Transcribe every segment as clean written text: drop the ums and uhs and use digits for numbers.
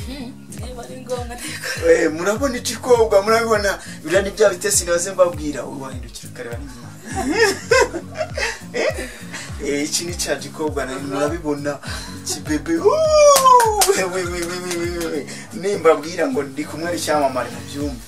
niba ari ngombwa murabona ikikobwa murabibona bira ni bya bitesi naze mbabwira wahindukira kareba n'inyuma iki ni cya gikobwa murabibona ikibebe nimbabwira ngo ndi kumwe n'icyamamare mu byumba.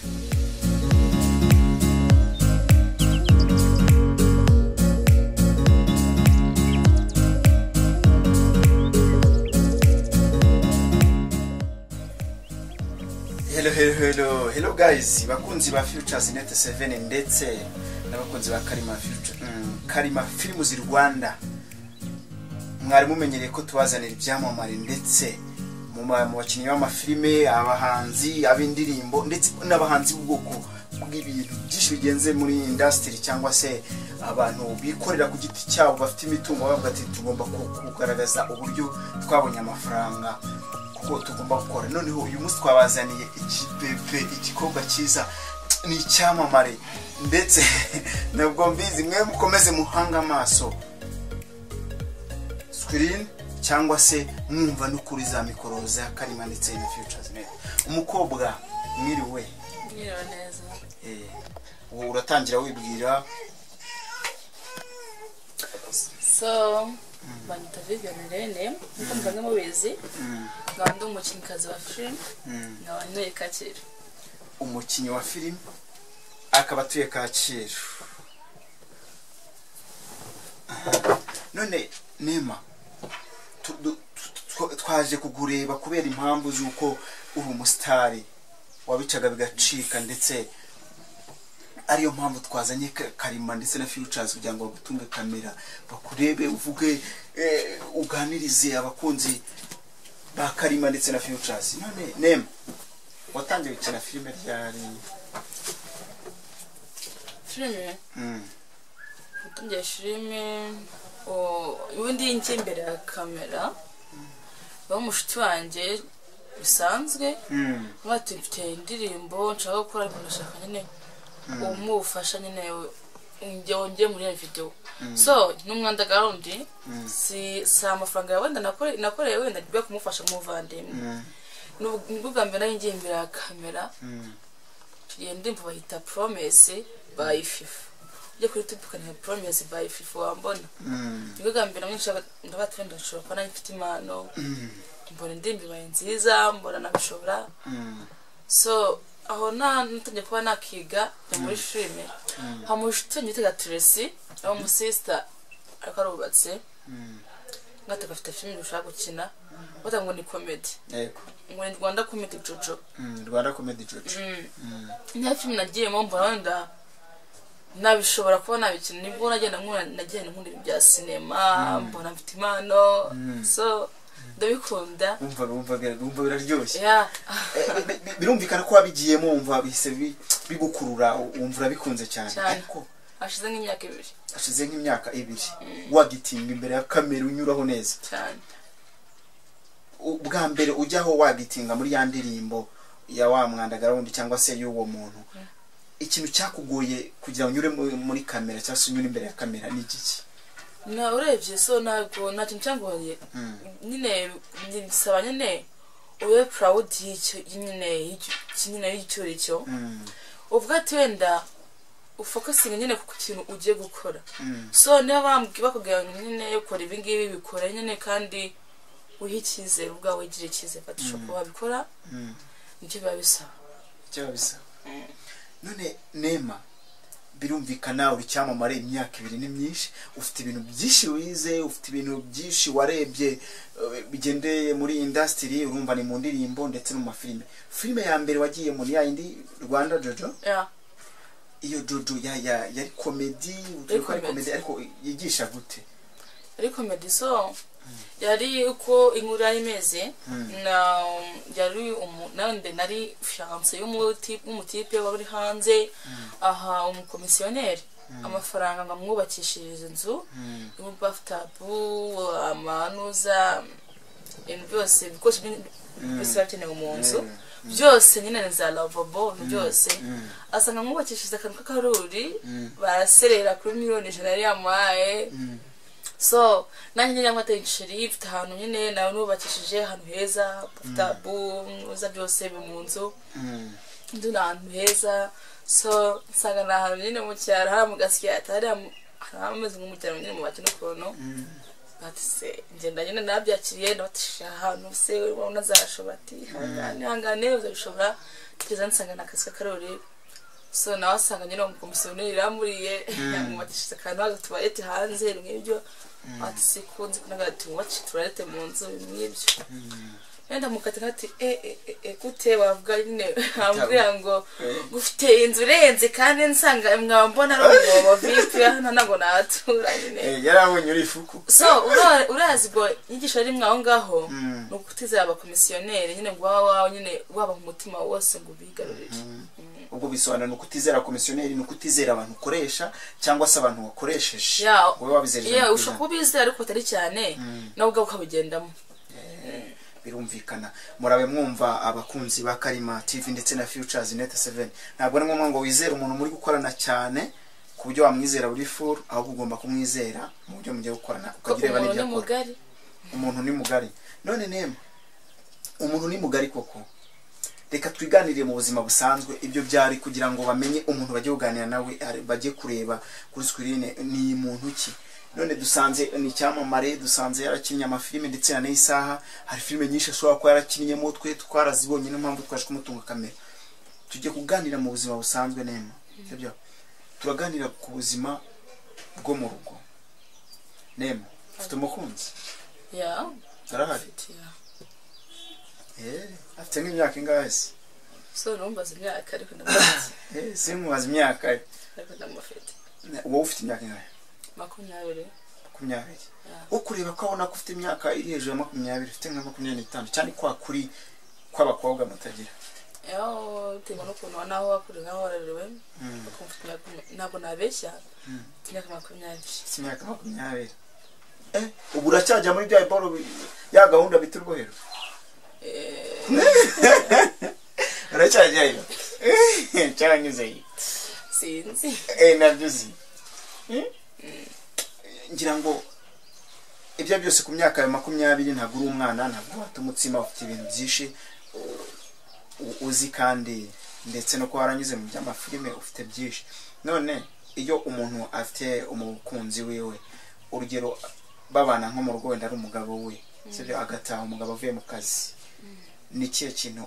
Hello guys, bakunzi ba Futures Net 7 ndetse n'abakunzi ba Karima Films Rwanda. Mwari mumenyereye ko tubazanira ibyamamare ndetse mu bakinnyi b'amafilime, abahanzi, ab'indirimbo ndetse n'abahanzi b'ubwoko bw'ibintu byinshi bigenze muri industry cyangwa se abantu bikorera ku giti cyabo bafite imitungo bavuga ati tugomba kugaragaza uburyo twabonye amafaranga ko tugomba gukora. Noneho uyu munsi twabazaniye ikibebe igikobwa cyiza ni icyamamare ndetse nabwo mbizi mwe mukomeze muhanga amaso screen cyangwa se mwumva no kuri za mikoro za Karima ndetse na Futures Net. Umukobwa mwiriwe neza uratangira wibwira. So banyita Viviane Rene mukambwe mubizi ngandi umukinikazi wa film nawanyoye Kacyiru. Umukinyi wa film akaba tuye Kacyiru. None Nema twaje kugureba kubera impamvu z'uko uri umusitari wabicaga bigacika ndetse ariyo mpamvu twazanye Karima ndetse na Futures kugira ngo bagutunge kamera bakurebe uvuge uganirize abakunzi ba Karima ndetse na Futures. None Nema watangiye gukina filime ryari? Filime utangiye filime ubundi njye imbere ya kamera bamushuti wanjye bisanzwe mfite indirimbo nshaka gukora ariko ndashaka nyine umufasha nyine njye muri video. So n'umwanda garundi si amafaranga ya wenda nakoreye wenda byo kumufasha umuvandimwe nubwo bwa mbere njye imbere ya kamera tugiye ndimva bahita Promise by FIFA ujye kuri YouTube kanale Promise by FIFA wambona nibwo bwa mbere mwinshaka ndabatwenda nshobora kuba nafite impano mbona indimbi baye nziza mbona nabishobora. So aho natangiye kuba nakiga muri filime hamushuti nyitega Tracy aho mu sister ariko arubatse ngataka afite filime ushaka gukina bata ngo ni comedy yego ngo ni Rwanda Comedy Jojo. Rwanda Comedy Jojo nta filime nagiye mu mbona wenda nabishobora kuba nabikina nibwo nagenda nkunda ibya cinema mbona mfite impano. So ndabikunda umva biraryoshye birumvikana ko wabigiyemo wumva bise bigukurura wumva urabikunze cyane. Ariko ashize nk'imyaka 2 wagitinga imbere ya kamera unyuraho neza cyane. Ubwa mbere ujyaho wagitinga muri ya ndirimbo ya wa mwandagara wundi cyangwa se y'uwo muntu ikintu cyakugoye kugira ngo unyure muri kamera cyangwa se unyure imbere ya kamera ni iki? Na urebye so ntabwo nta kintu cyangoye nyine nsaba nyine ube proud y'icyo nyine y'icyo cyo uvuga ati wenda ufocusinga nyine ku kintu ugiye gukora. So niba bakubwira nyine ukora ibi ngibi bikora nyine kandi uhikize ubwawe ugire ikize fatisha ko wabikora nicyo biba bisaba. None Nema birumvikana uri cyamamare imyaka 2 ni myinshi ufite ibintu byinshi wize ufite ibintu byinshi warebye bigendeye muri industry urumva ni mu ndirimbo ndetse no mu mafilime. Filime ya mbere wagiye muri ya indi Rwanda Jojo iyo Jojo yari comedy ariko yigisha gute? Ari comedy so yari uko inkuru yari imeze na yari nande nari fiance y'umutipe wari hanze aha umukomisiyoneri amafaranga ngamwubakishiriza inzu mu bathtub amanuza byose bikoze byose yakenewe mu nzu byose nyine za lavabo byose asanga mwubakishiriza akantu k'akaruri baraserera kuri miliyoni 100 yamaye so nanjye nyine nkateye igisheri mfite ahantu nyine nawe nubakishije ahantu heza mfite buza byose mu nzu ndi ahantu heza so nsanga ni ahantu nyine mu cyaro hari mu gasyata hari ameze nk'umujyaro nyine mu bakino ukuntu bati se ngenda nyine nabyakiriye ndabatishije ahantu se ubona zarashobora ati hangane uzabishobora tugeza nsanga na akazi k'akarori so nawe asanga nyine umukomisiyoneri iramuriye yamubakishije akantu hagatubarete hanze nk'ibyo ati sikunzi kunagati wacu turarete mu nzu n'ibyo nenda mukati nkati gute wavuga nyine ambwira ngo gufite inzu renze kandi nsanga mwambona ari mu vipi hano nago natura nyine yarabonye uri fuku so urazi go nyigisho ari mwaho ngaho no kutizera abakomisiyoneri nyine ngo wawe nyine waba mu mutima wose ngo bigarurire ubwo bisobanura no kutizera komisiyoneri no kutizera abantu ukoresha cyangwa se abantu wakoresheje wowe wabizereje ushobora kubizera ariko atari cyane nawe ubwo ukabigendamo birumvikana murabe mwumva abakunzi ba Karima TV ndetse na Futures Net 7 ntabwo ari ngombwa ngo wizere umuntu muri gukorana cyane ku buryo wamwizera buri full ahubwo ugomba kumwizera mu buryo mugiye gukorana ukagireba n'ibyo akora umuntu ni mugari none nema umuntu ni mugari koko reka twiganirire mu buzima busanzwe ibyo byari kugira ngo bamenye umuntu bagiye kuganira nawe bagiye kureba kuri screen ni muntu ki none dusanze ni cyamamare dusanze yarakinnye amafilime ndetse na n'isaha hari filime nyinshi ashobora kuba yarakinnyemo twe twarazibonye no mpamvu twaje kumutunga kamera tujye kuganira mu buzima busanzwe nema sibyo turaganira ku buzima bwo mu rugo nema ufite umukunzi arahari afite nk'imyaka ingahe se so numbaza imyaka ariko ndamufite simubaza imyaka ariko ndamufite wowe ufite imyaka ingahe 20 ukureba ko abona ko ufite imyaka iri hejuru ya 20 ufite nka 25 cyane kwa kuri kw'abakobwa mutagira bitewe n'ukuntu naho wakuri nkaho wararewe ntabwo nabeshya imyaka 20 ubu uracyajya muri bya boro ya gahunda bita urwohero uracyajyayo cyaranyuzeyo sinzi nabyuzi ngira ngo ibyo byose ku myaka ya 20 ntabwo uri umwana ntabwo watumutsima ufite ibintu byinshi uzi kandi ndetse no ko waranyuze mu by'amafilime ufite byinshi none iyo umuntu afite umukunzi wiwe urugero babana nko mu rugo wenda ari umugabo we sibyo agataha umugabo avuye mu kazi ni kiye kintu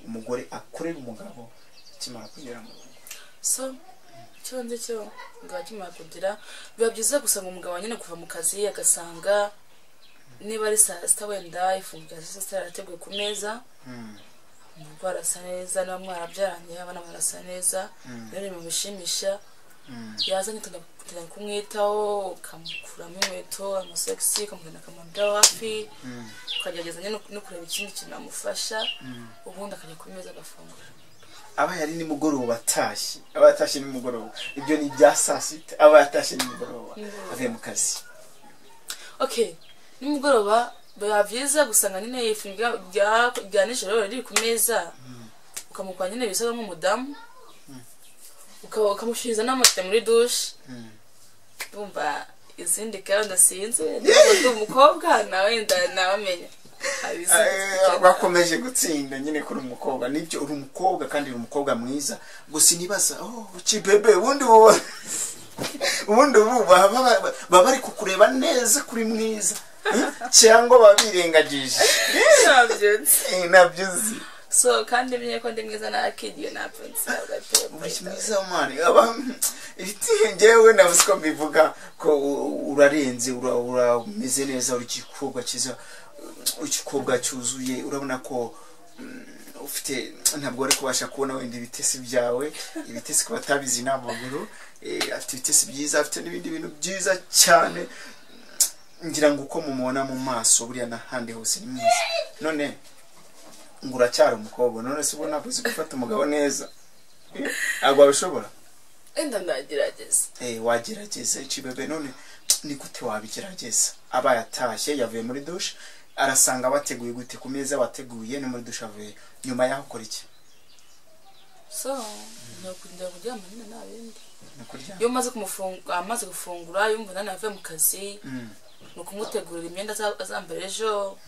umugore akorera umugabo kimara kugera mu so cyonze cyo ngakimara kugira biba byiza gusanga umugabo nyine kuva mu kazi agasanga niba ari saa wenda ifunguro saa yarateguye ku meza umugore arasa neza niba mwarabyaranye abana barasa neza rero bimushimisha yazanye kujya kumwitaho ukamukuramo inkweto amasogisi ukamujyana akamwambira hafi ukagerageza no kureba ikindi kintu amufasha ubundi akajya ku meza agafungura aba yari nimugoroba atashye aba yatashye nimugoroba ibyo ni bya saa sita aba yatashye nimugoroba avuye mu kazi okay nimugoroba biba byiza gusanga nyine ifunguro rya nijoro riri ku meza ukamukwa nyine bisaga nk'umudamu ukamushiriza n'amata muri douche bumva izindi kandi sinzi ndi umukobwa nawe ndamenya bakomeje gutsinda nyine kuri umukobwa nibyo uri umukobwa kandi uri umukobwa mwiza gusa nibaza chibebe ubundi ubu baba bari kukureba neza kuri mwiza cyangwa babirengagije nabyuzi so kandi menye ko ndi mwiza nakigiye napfunse mwiza mani ngewe navuze ko mbivuga ko urarenze urameze neza uri ikikobwa cyiza ikikobwa cyuzuye urabona ko ufite ntabwo ari kubasha kubona wenda ibitesi byawe ibitesi ko batabizi n'amaguru afite ibitesi byiza afite n'ibindi bintu byiza cyane ngira ngo uko mumubona mu maso buriya n'ahandi hose ni mwiza none ngo uracyari umukobwa none se ubona uzi gufata umugabo neza ntabwo wabishobora enda ndagerageza wagerageza ikibebe none ni gute wabigerageza aba yatashye yavuye muri douche arasanga bateguye gute ku meza wateguye no muri douche avuye nyuma yaho ukora iki so nakunda kuryama nyine nabindi nukurya iyo maze kumufungura amaze gufungura yumva nane avuye mu kazi no kumutegurira imyenda azambara ejo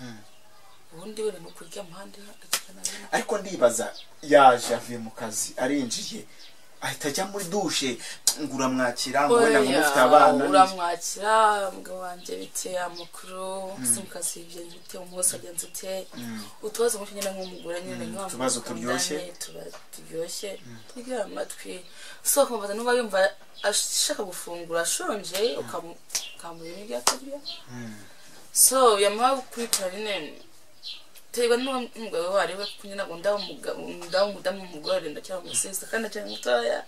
ubundi we no kurya muhandi ariko ndibaza yaje avuye mu kazi arinjiye ahita ajya muri dushe ngura mwakira ngo wenda ngufite abana uramwakira umugabo wanje biteye amakuru simukazi ibyo bite umunsi agenze ute utoze mu nyine nk'umugore nyine nk'aho tubazo turyoshye tugira amatwi so kumva nuba yumva ashaka gufungura ashonje ukamubira ibyo atarya so yamaho kwikora nyine tegwa n'umugabo wari we kunyina ngo ndawo umudamu umugore ndacyari umusista kandi cyane mutoya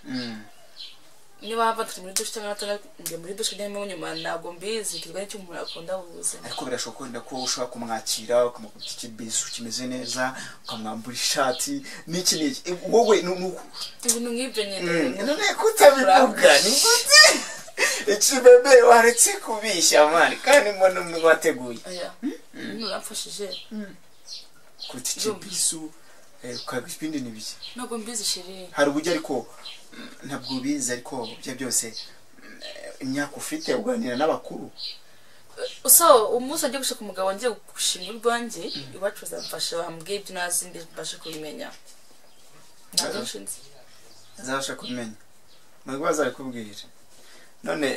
niba baturi muri dushe cyangwa ngiye muri dushe nyine mu nyuma ntabwo mbizi kirwa n'icyo umuntu akunda buze ariko birashoboka wenda ko ushobora kumwakira ukamukubita ikibisu kimeze neza ukamwambura ishati n'iki wowe ibintu nk'ibyo nyine none kutabivuga ni gute ikibebe waretse kubishya mani kandi mbona umwe wateguye nuramfashije kubita ikibisu ukabipindi n'ibiki ntabwo mbizi shiri hari uburyo ariko ntabwo ubizi ariko bya byose imyaka ufite uganira n'abakuru so umunsi agiye gushaka umugabo ngiye gushinga urwanjye iwacu bazamfasha bambwiye ibyo nazi mbashe kubimenya ntabwo nshinze azabasha kubimenya ntabwo bazabikubwira none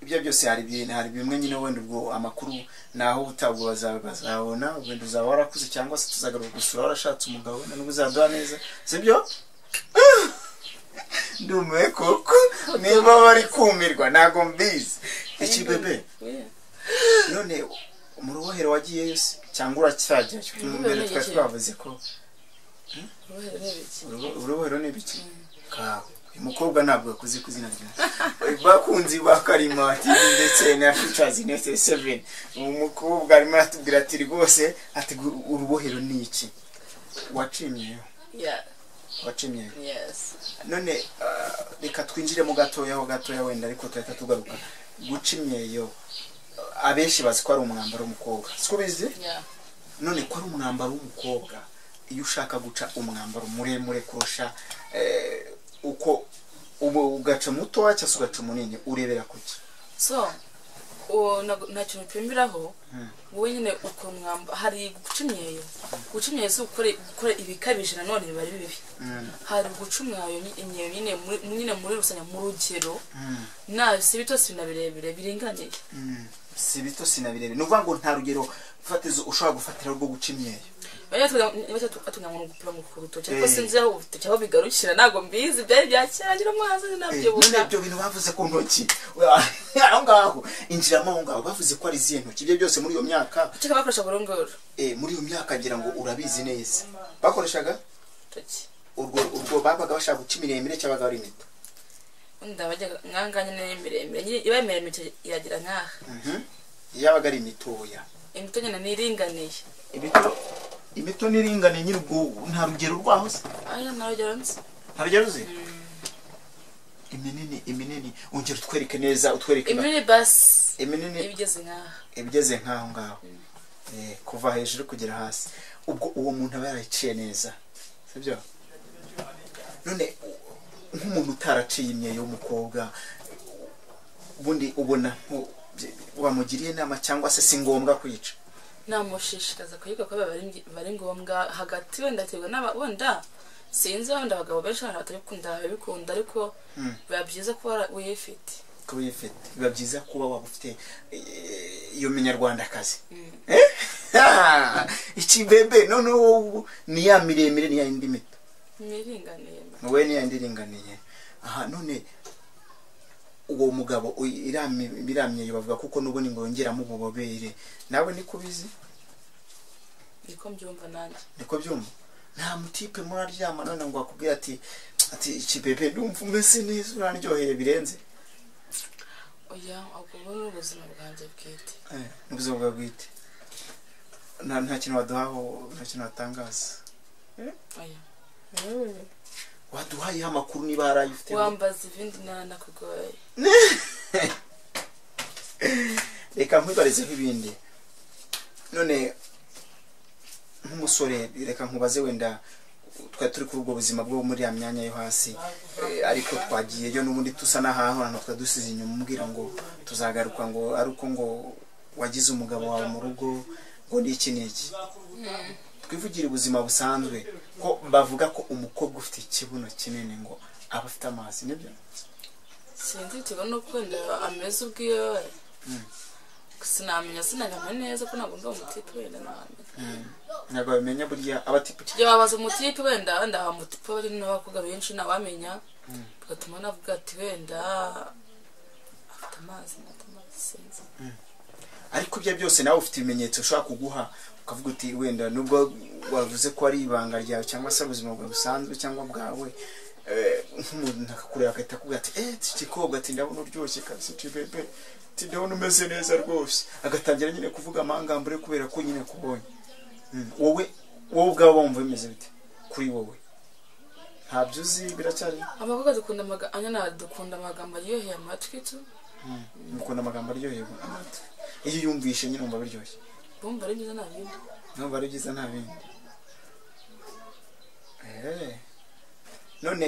ibyo byose hari bimwe nyine wenda ubwo amakuru naho utabwo bazabona wenda uzaba warakuze cyangwa se tuzagaruka gusura warashatse umugabo wenda n'ubwo uzaduha neza sibyo ndumiwe koko niba bari kumirwa ntabwo mbizi ikibebe none mu rubohero wagiyeyo se cyangwa uracyajya mbere twari twavuze ko urubohero ni ibiki kawe umukobwa ntabwo yakuze ku izina ryawe bakunzi ba Karima TV ndetse na Features Net 7 umukobwa arimo atubwira ati rwose ati urubohero ni iki wacimyeyo wacimyeyo none reka twinjire mu gatoya wenda ariko tuhita tugaruka gucimyeyo abenshi bazi ko ari umwambaro w'umukobwa siko bizi none ko ari umwambaro w'umukobwa iyo ushaka guca umwambaro muremure kurusha uko ugaca muto cyangwa ugaca munini urebera kuki so nta kintu pembiraho wowe nyine uko mwamba hari gucimyeyo si gukora ibikabije nanone biba bibi hari gucumwayo nyine muri rusanya mu rugero na si bito sinabirebire biringaniye si bito sinabirebire nuvuga ngo nta rugero fatizo ushobora gufatira rwo gucimyeyo atunga ngo gupira mu kuruto cyangwa sinzi aho cyaho bigarukira nago mbizi byari byacyaragira amazi nabyo none ibyo bintu bavuze ku ntoki aho ngaho injiramo aho ngaho bavuze ko ari ziye ntoki ibyo byose muri iyo myaka cyaka bakoresha burongoro muri iyo myaka agira ngo urabizi neza bakoreshaga toki urwo babaga bashaka guca imiremire cyabaga ari mito ndabajya nkanganye n'imiremire iba imiremire yagira nkaha yabaga ari mitoya imito nyine niringaniye imito niringaniye nyine ubwo nta rugero rwaho se aya nta rugero nzi nta rugero uzi iminini ongera utwereke neza utwereke iminini basi iminini ibigeze nkaho ngaho kuva hejuru kugera hasi ubwo uwo muntu aba yarayiciye neza sibyo none nk'umuntu utaraciye imyeyo y'umukobwa ubundi ubona wamugiriye inama cyangwa se si ngombwa kwica namushishikaza kuyiga ko bari ngombwa hagati wenda aterwa n'abonda sinzi wenda abagabo benshi batabikunda ariko biba byiza kuba uyifite biba byiza kuba waba ufite iyo munyarwandakazi ikibebe noneho ni ya miremire ni ya indi mito miringaniye wowe ni ya indi iringaniye aha none uwo mugabo biramye bavuga kuko nubwo ngongeramo ububobere nawe niko bizi niko mbyumva nanjye niko byumva nta mutipe muraryama none ngo akubwira ati ikibebe ndumva umeze neza urandyoheye birenze oya ahubwo n'ubuzima bwanjye bwite n'ubuzima bwawe bwite nta kintu waduhaho nta kintu watangaza oya waduhayeho amakuru niba yarayifite wambaza ibindi nakugoye reka nkwibarizeho ibindi none nk'umusore reka nkubaze wenda twari turi kuri ubwo buzima bwo muri ya myanya yo hasi, ariko twagiyeyo n'ubundi tusa n'ahantu twadusize inyuma umbwira ngo tuzagaruka ngo ari uko ngo wagize umugabo wawe mu rugo ngo n'iki n'iki. Twivugira ubuzima busanzwe ko bavuga ko umukobwa ufite ikibuno kinini ngo aba afite amazi, nibyo? sinzi bitewe n'uko wenda ameze ubwiwe sinamenya sinagama neza ko ntabwo ndi umutipe wenda namenya ntabwo bamenya burya abatipe kijya babaza umutipe wenda abamutipe bari n'abakobwa benshi nabamenya bigatuma navuga ati wenda afite amazi sinzi. ariko ibyo byose nawe ufite ibimenyetso ushaka kuguha ukavuga uti wenda nubwo wavuze ko ari ibanga ryawe cyangwa se ubuzima bwawe busanzwe cyangwa bwawe, nk'umuntu akakureba akahita akubwira ati kikobwa ati ndabona uryoshye kabisa bebe ati ndabona umeze neza rwose, agatangira nyine kuvuga amangambure kubera ko nyine kubonye. wowe ubwawe wumva bimeze bite kuri wowe? ntabyo uzi biracyari abakobwa dukunda amagambo aryoheye amatwi tu. mukunda amagambo aryoheye amatwi, iyo yumvishe nyine umva biryoshye, bumva ari byiza nta bindi, numva ari byiza nta bindi. none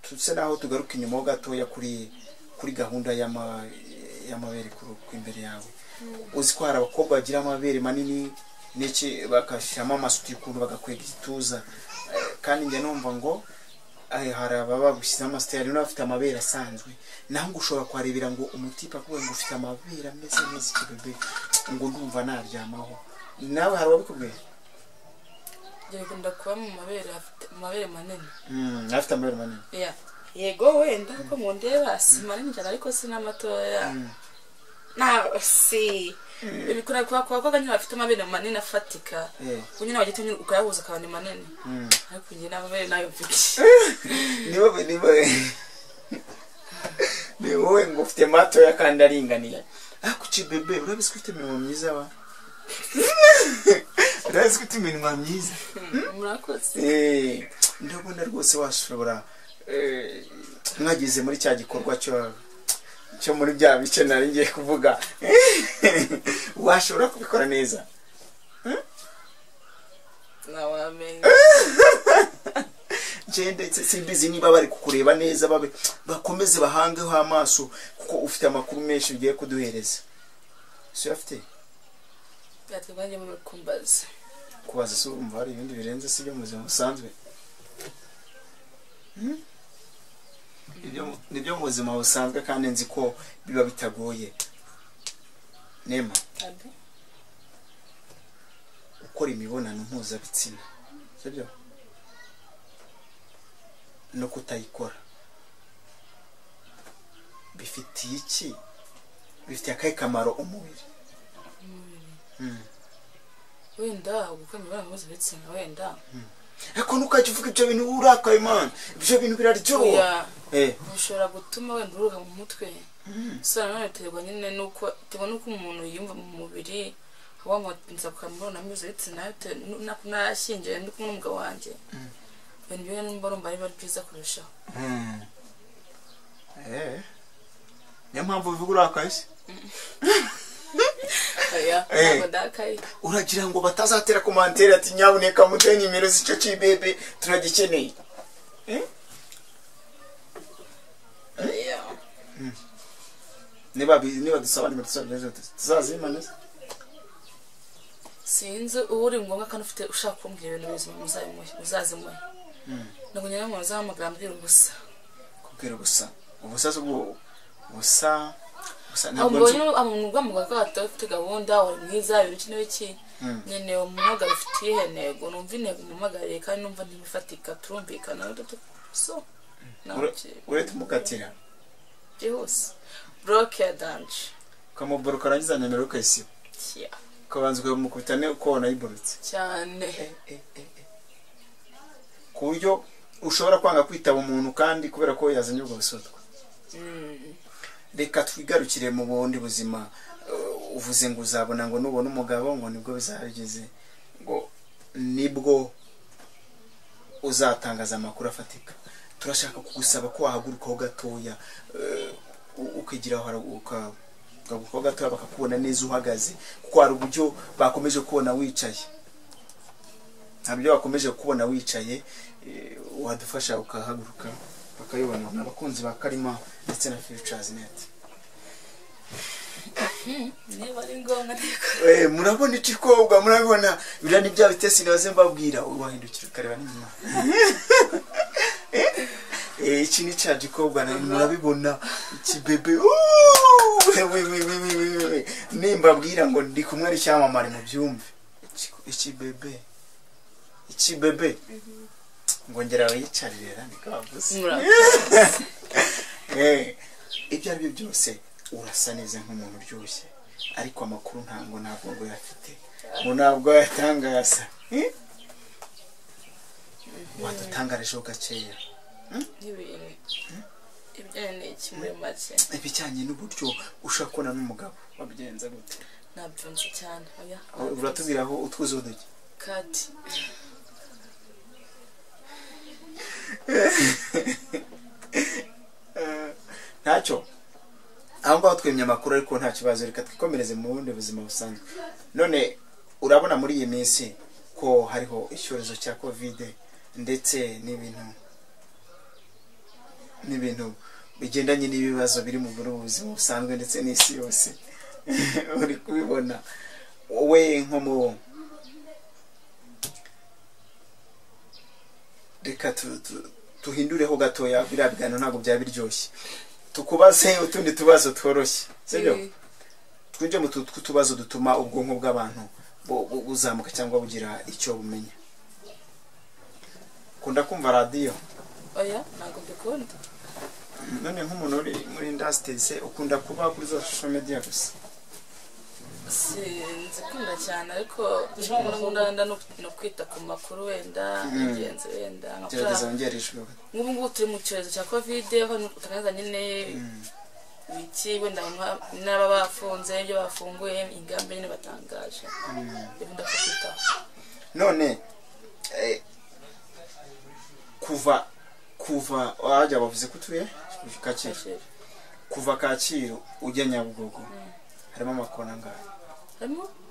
tuse naho tugaruka inyuma ho gatoya kuri gahunda y'amabere ku imbere yawe. uzi ko hari abakobwa bagira amabere manini n'iki bakashiramo amasuti y'ukuntu bagakwega igituza, kandi njye numva ngo hari ababa gushyize amasitari, hari n'abafite amabere asanzwe, naho ngo ushobora kuharebera ngo umutipe akubwira ngo ufite amabere ameze neza ikibebe ngo ndumva naryamaho. nawe hari ababikubwira? Genda kuba mu mabere manini. Afite amabere manini. Yego wenda ko mu ndeba si manini cyane ariko si n'amatoya. Si bikora kwa nyine bafite amabere manini afatika. Kunyine wagitumye ukayahuza akabana manini. Ariko njye n'amabere nayo mfite. Ni wowe ngo ufite matoya kandi aringaniye. Kuki bebe urabizi ko ufite iminwa myiza wa? Urabizi ko ufite iminwa myiza? Murakoze. Ndabona rwose washobora mwagize muri cya gikorwa cyo muri bya bice nari ngiye kuvuga, washobora kubikora neza. Nawamenye. Ndetse simbizi niba bari kukureba neza bakomeze bahangeho amaso kuko ufite amakuru menshi ugiye kuduhereza. So afite byatubanye mu kumbaza. Kubaza so umva hari ibindi birenze si byo muzima busanzwe. Nibyo mu buzima busanzwe kandi nzi ko biba bitagoye. Nema. Ukora imibonano mpuzabitsina. Sibyo? No kutayikora bifitiye iki? Bifitiye akahe kamaro umubiri? Wenda gukora imibonano mpuzabitsina wenda ariko nukajya uvuga ibyo bintu urakaye man, ibyo bintu biraryoha. Ushobora gutuma wenda uruka mu mutwe. So nanone terwa nyine nuko umuntu yumva mu mubiri wamutinza kukamubona mpuzabitsina nashyingiye ndi kumwe n'umugabo wanjye. Ibintu byo n'umbarumba ari byiza kurushaho. Niyo mpamvu uvuga urakaye se? Uragira ngo batazatera komantere ati nyabuneka muteye nimero z'icyo kibebe turagikeneye. Niba dusaba nimero tuzazimana. Sinzi uri ngombwa kandi ufite ushaka kumbwira ibintu bizima muzazimuhe. Ntabwo nyine mu zahamagara mbwira ubusa. Kubwira ubusa. Ubusa ubwo busa ntabwo umuntu ugamugaga afite gahunda uri mwiza ibintu kintu iki nyine umuhaga ufite intego numva intego umumagariye kandi numva ntibifatika turumvikana so uretse mukatira byose bloke ya danje kamuboroka arangiza nimero ukayisiba kabanza ukamukubitane uko wanayiborotse cyane ku buryo ushobora kwanga kwitaba umuntu kandi kubera ko yazanye ubwo busotwa. Reka twigarukire mu bundi buzima. Uvuze ngo uzabona ngo nubona umugabo ngo nibwo bizabigeze ngo nibwo uzatangaza amakuru afatika. Turashaka kugusaba ko wahagurukaho gatoya ukigiraho ukagurukaho gatoya bakakubona neza uhagaze kuko hari uburyo bakomeje kubona wicaye. ntabyo wakomeje kubona wicaye wadufasha ukahaguruka bakayibona n'abakunzi ba Karima ndetse na Futuresnet niba ari ngombwa murabona ikikobwa murabona birani bya bitesi naze mbabwira wahindukira ukareba n'inyuma iki ni cya gikobwa murabibona iki bebe nimbabwira ngo ndi kumwe n'icyamamare mu byumve iki bebe ngongera wicarira ndikavuze ibyo ari byo byose urasa neza nk'umuntu uryoshye ariko amakuru ntabwo ngo yafite ngo ntabwo yatangaza wadutangareje gakeya ibijyanye n'uburyo ushakona n'umugabo wabigenza gute ntabyo nzi cyane uratubwira aho utwuze uduke kati ntacyo aho ngaho twemye amakuru ariko nta kibazo reka twikomereze mu bundi buzima busanzwe none urabona muri iyi minsi ko hariho icyorezo cya covid ndetse n'ibintu bigendanye n'ibibazo biri mu buzima busanzwe ndetse n'isi yose uri kubibona wowe nko mu reka tuhindureho gatoya birabigana ntabwo byaba biryoshye tukubaze utundi tubazo tworoshye sibyo twinje mu tubazo dutuma ubwonko bw'abantu buzamuka cyangwa bugira icyo bumenya kunda kumva radio oya ntabwo mbikunda none nk'umuntu uri muri industry se ukunda kuba kuri social media gusa nzikunda cyane ariko nkunda no kwita ku makuru wenda ingenzi wenda nk'ubu ngubu turi mu cyorezo cya covid utanaza nyine ibiki wenda n'aba bafunze ibyo bafunguye ingamba nyine batangaje ibunda kwita none kuva wajya bavuze ko tuye Kacyiru kuva Kacyiru ujya Nyabugogo harimo amakona ngahe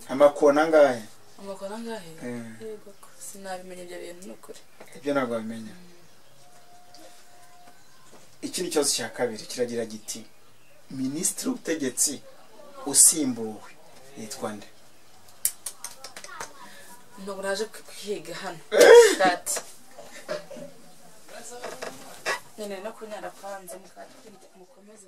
amakona ngahe yego sinabimenya ibyo bintu n'ukuri ibyo ntabwo bamenya iki ni cyose cya kabiri kiragira giti minisitiri w'ubutegetsi usimbuwe yitwa nde ntabwo naje kwiga hano kati nene no kunyara kwanze mukomeze